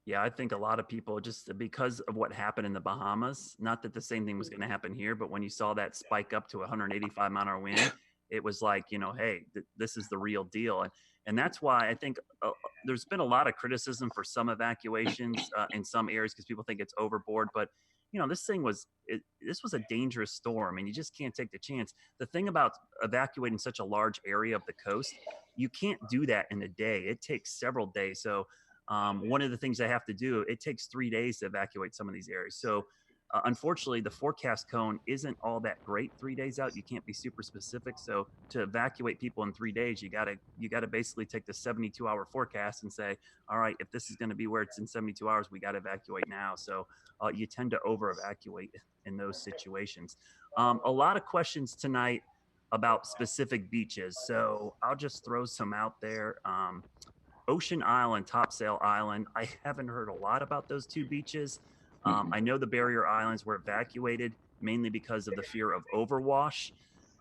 Yeah, I think a lot of people just because of what happened in the Bahamas, not that the same thing was going to happen here, but when you saw that spike up to 185-mile-an-hour wind, it was like, hey, this is the real deal. And that's why I think there's been a lot of criticism for some evacuations in some areas because people think it's overboard. But, this thing this was a dangerous storm and you just can't take the chance. The thing about evacuating such a large area of the coast, you can't do that in a day. It takes several days. So, one of the things they have to do, it takes 3 days to evacuate some of these areas. So unfortunately, the forecast cone isn't all that great 3 days out. You can't be super specific. So to evacuate people in 3 days, you gotta basically take the 72-hour forecast and say, all right, if this is going to be where it's in 72 hours, we got to evacuate now. So you tend to over evacuate in those situations. A lot of questions tonight about specific beaches. So I'll just throw some out there. Ocean Island, Topsail Island. I haven't heard a lot about those two beaches. I know the barrier islands were evacuated mainly because of the fear of overwash.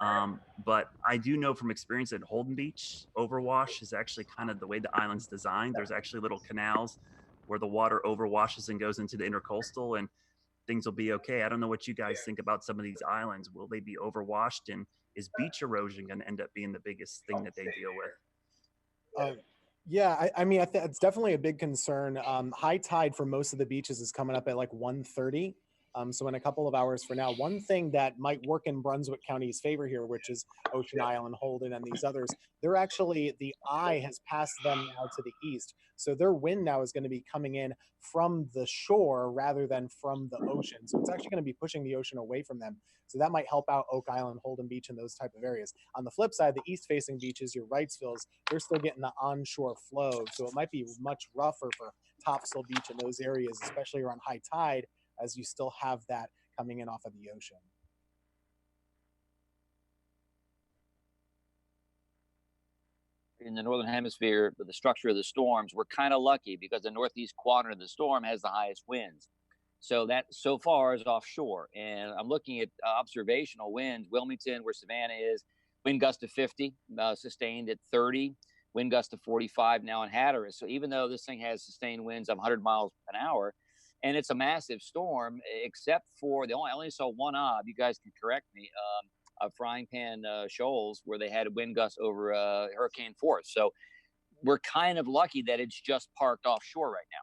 But I do know from experience at Holden Beach, overwash is actually kind of the way the island's designed. There's actually little canals where the water overwashes and goes into the intercoastal, and things will be okay. I don't know what you guys think about some of these islands. Will they be overwashed? And is beach erosion going to end up being the biggest thing that they deal with? Yeah, I mean, it's definitely a big concern. High tide for most of the beaches is coming up at like 1:30. So in a couple of hours for now. One thing that might work in Brunswick County's favor here, which is Ocean Island, Holden, and these others, they're actually, the eye has passed them now to the east. So their wind now is going to be coming in from the shore rather than from the ocean. So it's actually going to be pushing the ocean away from them. So that might help out Oak Island, Holden Beach, and those type of areas. On the flip side, the east-facing beaches, your Wrightsvilles, they're still getting the onshore flow. So it might be much rougher for Topsail Beach and those areas, especially around high tide, as you still have that coming in off of the ocean. In the northern hemisphere, the structure of the storms, we're kind of lucky because the northeast quadrant of the storm has the highest winds. So that so far is offshore. And I'm looking at observational winds. Wilmington, where Savannah is, wind gust to 50, sustained at 30, wind gust to 45 now in Hatteras. So even though this thing has sustained winds of 100 miles an hour, and it's a massive storm, except for I only saw one ob. You guys can correct me. Frying Pan Shoals, where they had a wind gust over Hurricane Force. So we're kind of lucky that it's just parked offshore right now.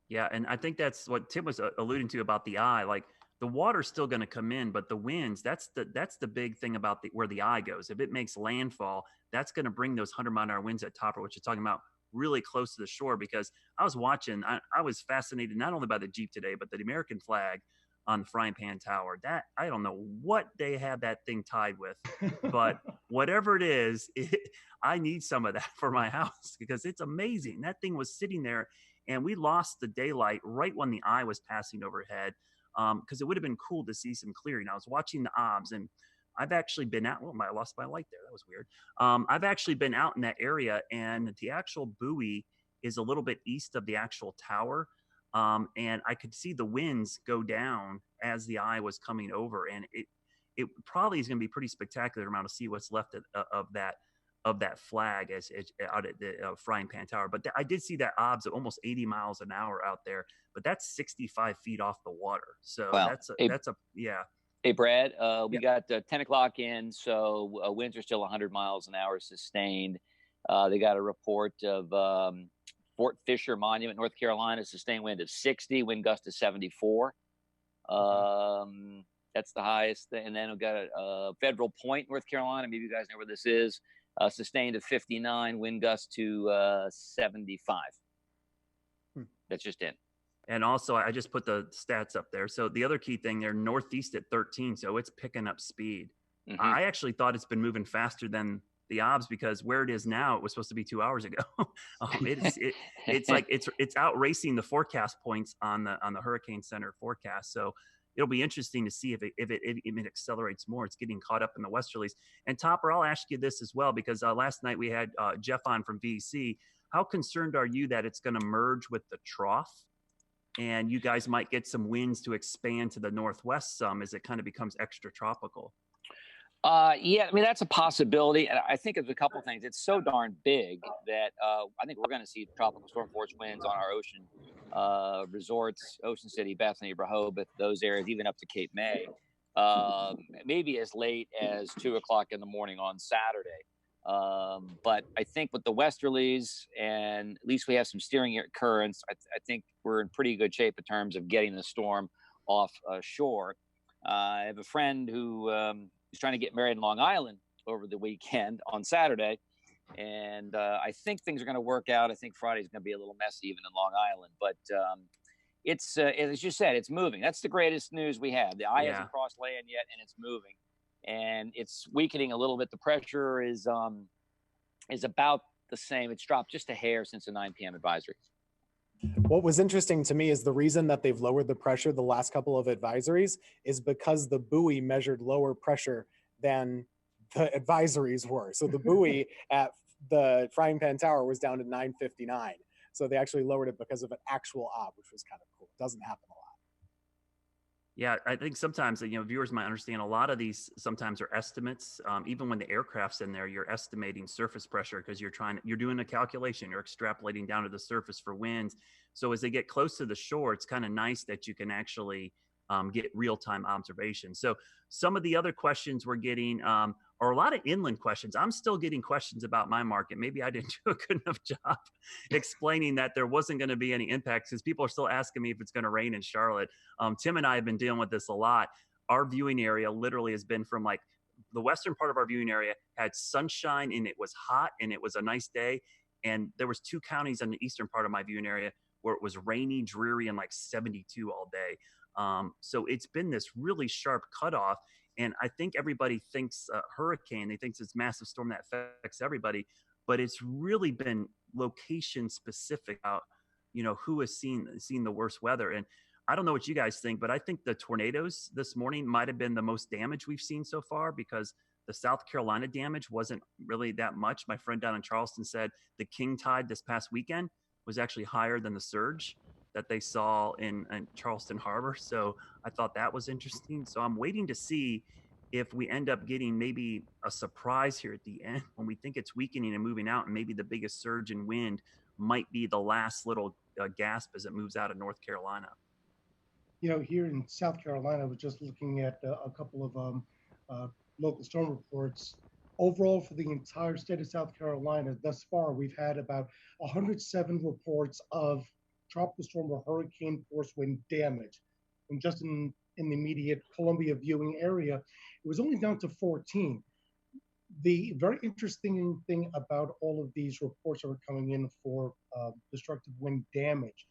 Yeah, and I think that's what Tim was alluding to about the eye. Like the water's still going to come in, but the winds, that's the big thing about where the eye goes. If it makes landfall, that's going to bring those 100-mile-an-hour winds at Topper, which you're talking about, really close to the shore. Because I was watching, I was fascinated not only by the Jeep today, but the American flag on the Frying Pan Tower. That, I don't know what they had that thing tied with, but whatever it is, I need some of that for my house because it's amazing. That thing was sitting there and we lost the daylight right when the eye was passing overhead, because it would have been cool to see some clearing. I was watching the obs, and I've actually been out. Oh, I lost my light there. That was weird. I've actually been out in that area, and the actual buoy is a little bit east of the actual tower. And I could see the winds go down as the eye was coming over, and it probably is going to be pretty spectacular amount to see what's left of that flag as out at the Frying Pan Tower. But I did see that obs at almost 80 miles an hour out there, but that's 65 feet off the water. So wow. that's a yeah. Hey, Brad, we got 10 o'clock in, so winds are still 100 miles an hour sustained. They got a report of Fort Fisher Monument, North Carolina, sustained wind of 60, wind gust to 74. That's the highest. And then we've got Federal Point, North Carolina. Maybe you guys know where this is. Sustained of 59, wind gust to 75. That's just in. And also, I just put the stats up there. So the other key thing, they're northeast at 13, so it's picking up speed. Mm-hmm. I actually thought it's been moving faster than the obs because where it is now, it was supposed to be 2 hours ago. It's like it's out racing the forecast points on the Hurricane Center forecast. So it'll be interesting to see if it accelerates more. It's getting caught up in the westerlies. And Topper, I'll ask you this as well, because last night we had Jeff on from VC. How concerned are you that it's going to merge with the trough? And you guys might get some winds to expand to the northwest some as it kind of becomes extra tropical. Yeah, I mean that's a possibility, and I think it's a couple things. It's so darn big that I think we're going to see tropical storm force winds on our ocean resorts, Ocean City, Bethany, Rehoboth, those areas, even up to Cape May, maybe as late as 2 o'clock in the morning on Saturday. But I think with the westerlies, and at least we have some steering currents, I think we're in pretty good shape in terms of getting the storm off shore. I have a friend who is trying to get married in Long Island over the weekend on Saturday. And I think things are going to work out. I think Friday's going to be a little messy even in Long Island. But it's, as you said, it's moving. That's the greatest news we have. The eye hasn't crossed land yet, and it's moving. And it's weakening a little bit. The pressure is about the same. It's dropped just a hair since the 9 p.m. advisory. What was interesting to me is the reason that they've lowered the pressure the last couple of advisories is because the buoy measured lower pressure than the advisories were. So the buoy at the Frying Pan Tower was down to 959. So they actually lowered it because of an actual op, which was kind of cool. It doesn't happen a lot. Yeah, I think sometimes, viewers might understand a lot of these sometimes are estimates. Even when the aircraft's in there, you're estimating surface pressure because you're doing a calculation, you're extrapolating down to the surface for winds. So as they get close to the shore, it's kind of nice that you can actually get real-time observation. So some of the other questions we're getting are a lot of inland questions. I'm still getting questions about my market. Maybe I didn't do a good enough job explaining that there wasn't going to be any impacts because people are still asking me if it's going to rain in Charlotte. Tim and I have been dealing with this a lot. Our viewing area literally has been from like the western part of our viewing area had sunshine and it was hot and it was a nice day. And there was 2 counties in the eastern part of my viewing area where it was rainy, dreary, and like 72 all day. So it's been this really sharp cutoff. And I think everybody thinks hurricane, they think it's massive storm that affects everybody, but it's really been location specific out, who has seen the worst weather. And I don't know what you guys think, but I think the tornadoes this morning might have been the most damage we've seen so far because the South Carolina damage wasn't really that much. My friend down in Charleston said the king tide this past weekend was actually higher than the surge that they saw in Charleston Harbor. So I thought that was interesting. So I'm waiting to see if we end up getting maybe a surprise here at the end when we think it's weakening and moving out, and maybe the biggest surge in wind might be the last little gasp as it moves out of North Carolina. Here in South Carolina, I was just looking at a couple of local storm reports. Overall, for the entire state of South Carolina, thus far, we've had about 107 reports of tropical storm or hurricane force wind damage. And just in the immediate Columbia viewing area, it was only down to 14. The very interesting thing about all of these reports that are coming in for destructive wind damage,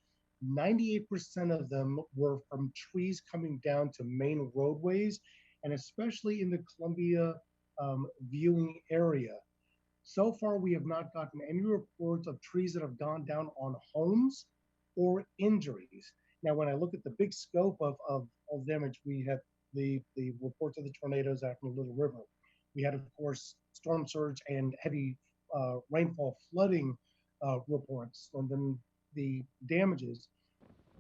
98% of them were from trees coming down to main roadways, and especially in the Columbia viewing area. So far, we have not gotten any reports of trees that have gone down on homes or injuries. Now, when I look at the big scope of damage, we have the reports of the tornadoes out from the Little River. We had, of course, storm surge and heavy rainfall flooding reports, and then the damages.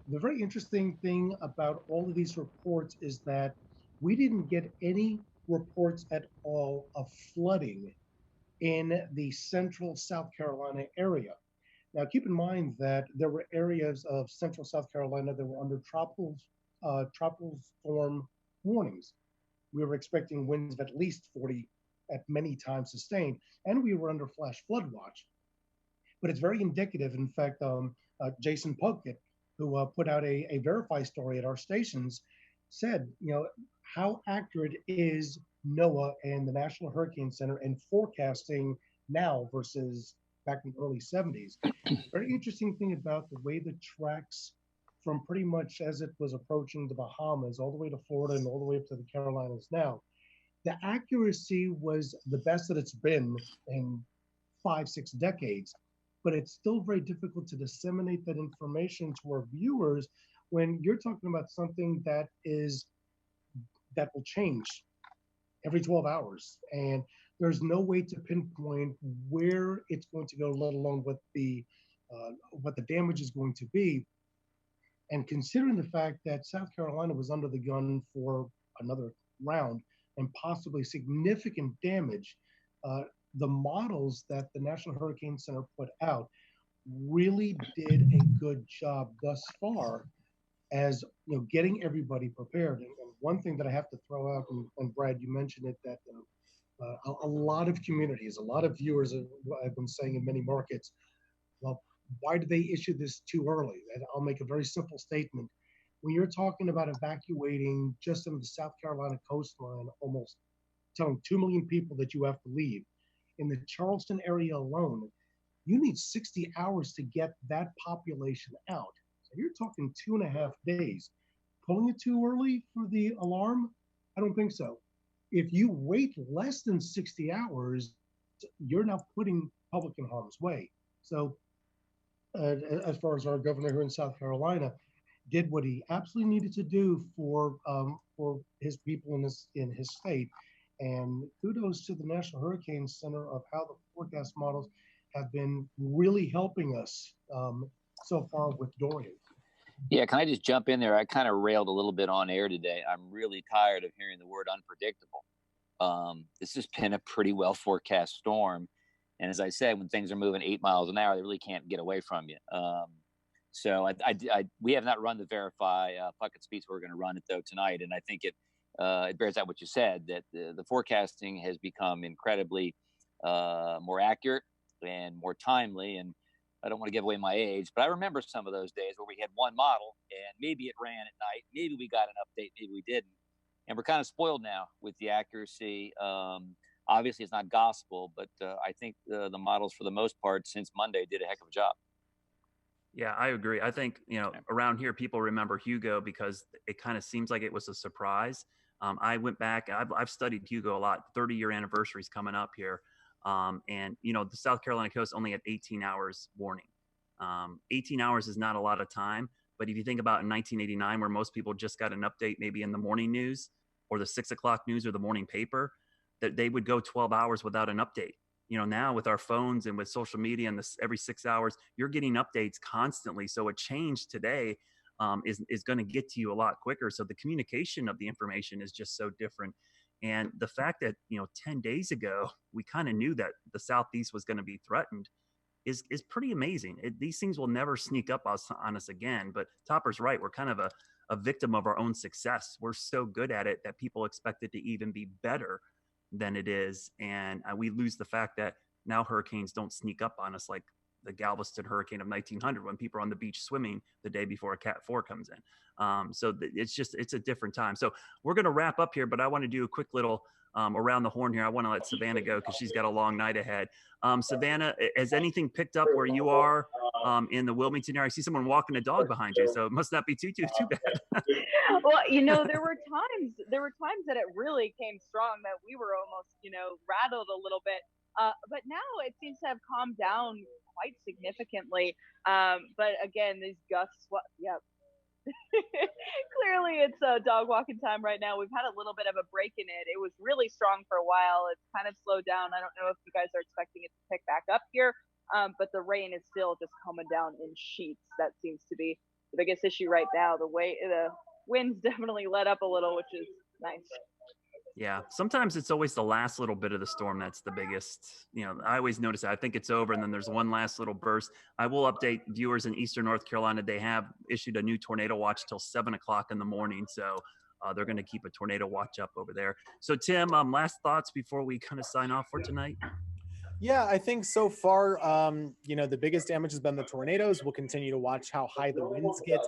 The very interesting thing about all of these reports is that we didn't get any reports at all of flooding in the central South Carolina area. Now, keep in mind that there were areas of central South Carolina that were under tropical storm warnings. We were expecting winds of at least 40 at many times sustained, and we were under flash flood watch. But it's very indicative. In fact, Jason Puckett, who put out a Verify story at our stations, said, how accurate is NOAA and the National Hurricane Center in forecasting now versus back in the early 70s. Very interesting thing about the way the tracks from pretty much as it was approaching the Bahamas all the way to Florida and all the way up to the Carolinas now, the accuracy was the best that it's been in 5-6 decades, but it's still very difficult to disseminate that information to our viewers when you're talking about something that will change every 12 hours. And there's no way to pinpoint where it's going to go, let alone what the damage is going to be. And considering the fact that South Carolina was under the gun for another round, and possibly significant damage, the models that the National Hurricane Center put out really did a good job thus far as getting everybody prepared. And one thing that I have to throw out, and Brad, you mentioned it, that a lot of communities, a lot of viewers have been saying in many markets, well, why did they issue this too early? And I'll make a very simple statement. When you're talking about evacuating just on the South Carolina coastline, almost telling 2 million people that you have to leave, in the Charleston area alone, you need 60 hours to get that population out. So you're talking 2.5 days. Pulling it too early for the alarm? I don't think so. If you wait less than 60 hours, you're now putting public in harm's way. So as far as our governor here in South Carolina, did what he absolutely needed to do for his people in his state. And kudos to the National Hurricane Center of how the forecast models have been really helping us so far with Dorian. Yeah, can I just jump in there? I kind of railed a little bit on air today. I'm really tired of hearing the word unpredictable. This has been a pretty well forecast storm. And as I said, when things are moving 8 miles an hour, they really can't get away from you. So we have not run the verify bucket speeds. We're going to run it though tonight, and I think it bears out what you said, that the forecasting has become incredibly more accurate and more timely. And I don't want to give away my age, but I remember some of those days where we had one model and maybe it ran at night, maybe we got an update, maybe we didn't, and we're kind of spoiled now with the accuracy. Obviously, it's not gospel, but I think the models, for the most part, since Monday, did a heck of a job. Yeah, I agree. I think, around here, people remember Hugo because it kind of seems like it was a surprise. I went back, I've studied Hugo a lot. 30-year anniversary is coming up here. And, the South Carolina coast only had 18 hours warning. 18 hours is not a lot of time. But if you think about in 1989, where most people just got an update maybe in the morning news or the 6 o'clock news or the morning paper, that they would go 12 hours without an update. Now with our phones and with social media and this every 6 hours, you're getting updates constantly. So a change today is going to get to you a lot quicker. So the communication of the information is just so different. And the fact that, 10 days ago, we kind of knew that the Southeast was going to be threatened is pretty amazing. These things will never sneak up on us again. But Topper's right. We're kind of a victim of our own success. We're so good at it that people expect it to even be better than it is. And we lose the fact that now hurricanes don't sneak up on us like the Galveston hurricane of 1900 when people are on the beach swimming the day before a Cat 4 comes in. So it's a different time. So we're going to wrap up here, but I want to do a quick little around the horn here. I want to let Savannah go because she's got a long night ahead. Savannah, has anything picked up where you are in the Wilmington area? I see someone walking a dog behind you, so it must not be too bad. Well, there were times that it really came strong, that we were almost, rattled a little bit. But now it seems to have calmed down quite significantly. But again, these gusts, clearly it's dog walking time right now. We've had a little bit of a break in it. It was really strong for a while. It's kind of slowed down. I don't know if you guys are expecting it to pick back up here, but the rain is still just coming down in sheets. That seems to be the biggest issue right now. The winds definitely let up a little, which is nice. Yeah, sometimes it's always the last little bit of the storm that's the biggest. I always notice that. I think it's over, and then there's one last little burst. I will update viewers in Eastern North Carolina. They have issued a new tornado watch till 7 o'clock in the morning, so they're going to keep a tornado watch up over there. So, Tim, last thoughts before we kind of sign off for tonight? Yeah, I think so far, the biggest damage has been the tornadoes. We'll continue to watch how high the winds get.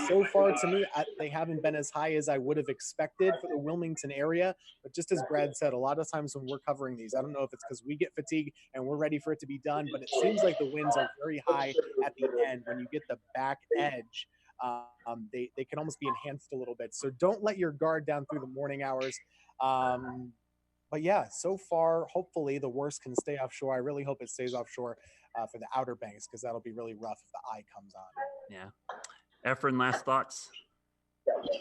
So far, to me, they haven't been as high as I would have expected for the Wilmington area. But just as Brad said, a lot of times when we're covering these, I don't know if it's because we get fatigued and we're ready for it to be done, but it seems like the winds are very high at the end. When you get the back edge, they can almost be enhanced a little bit. So don't let your guard down through the morning hours. But yeah, so far, hopefully the worst can stay offshore. I really hope it stays offshore for the Outer Banks, because that'll be really rough if the eye comes on. Yeah. Efren, last thoughts?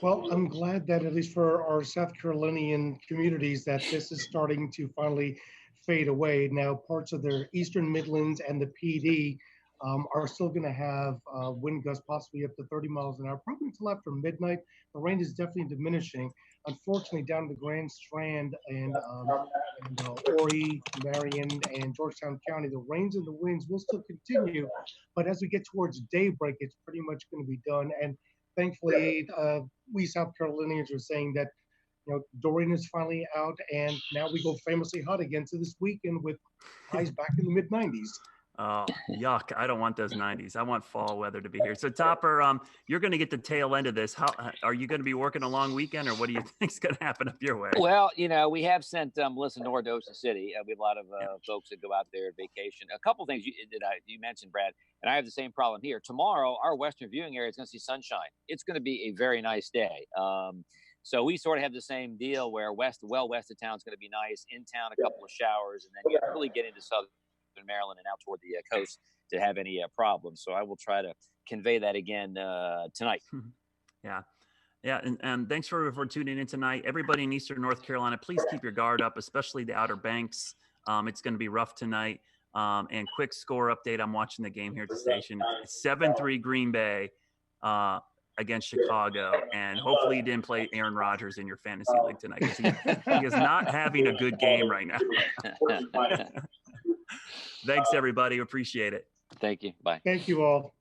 Well, I'm glad that at least for our South Carolinian communities that this is starting to finally fade away. Now, parts of their Eastern Midlands and the PD are still going to have wind gusts possibly up to 30 miles an hour, probably until after midnight. The rain is definitely diminishing. Unfortunately, down the Grand Strand and Horry, Marion, and Georgetown County, the rains and the winds will still continue. But as we get towards daybreak, it's pretty much going to be done. And thankfully, we South Carolinians are saying that Dorian is finally out, and now we go famously hot again to this weekend with highs back in the mid 90s. Oh, yuck. I don't want those 90s. I want fall weather to be here. So Topper, you're going to get the tail end of this. How are you going to be working a long weekend, or what do you think's going to happen up your way? Well, we have sent Melissa north to Ocean City. We have a lot of folks that go out there on vacation. A couple things you mentioned, Brad, and I have the same problem here. Tomorrow, our western viewing area is going to see sunshine. It's going to be a very nice day. So we sort of have the same deal where well west of town is going to be nice. In town, a couple of showers, and then you really get into southern Maryland and out toward the coast to have any problems. So I will try to convey that again tonight. Yeah. And thanks for tuning in tonight. Everybody in Eastern North Carolina, please keep your guard up, especially the Outer Banks. It's going to be rough tonight. And quick score update. I'm watching the game here at the station. It's 7-3 Green Bay against Chicago. And hopefully you didn't play Aaron Rodgers in your fantasy league tonight, because he is not having a good game right now. Thanks, everybody. Appreciate it. Thank you. Bye. Thank you all.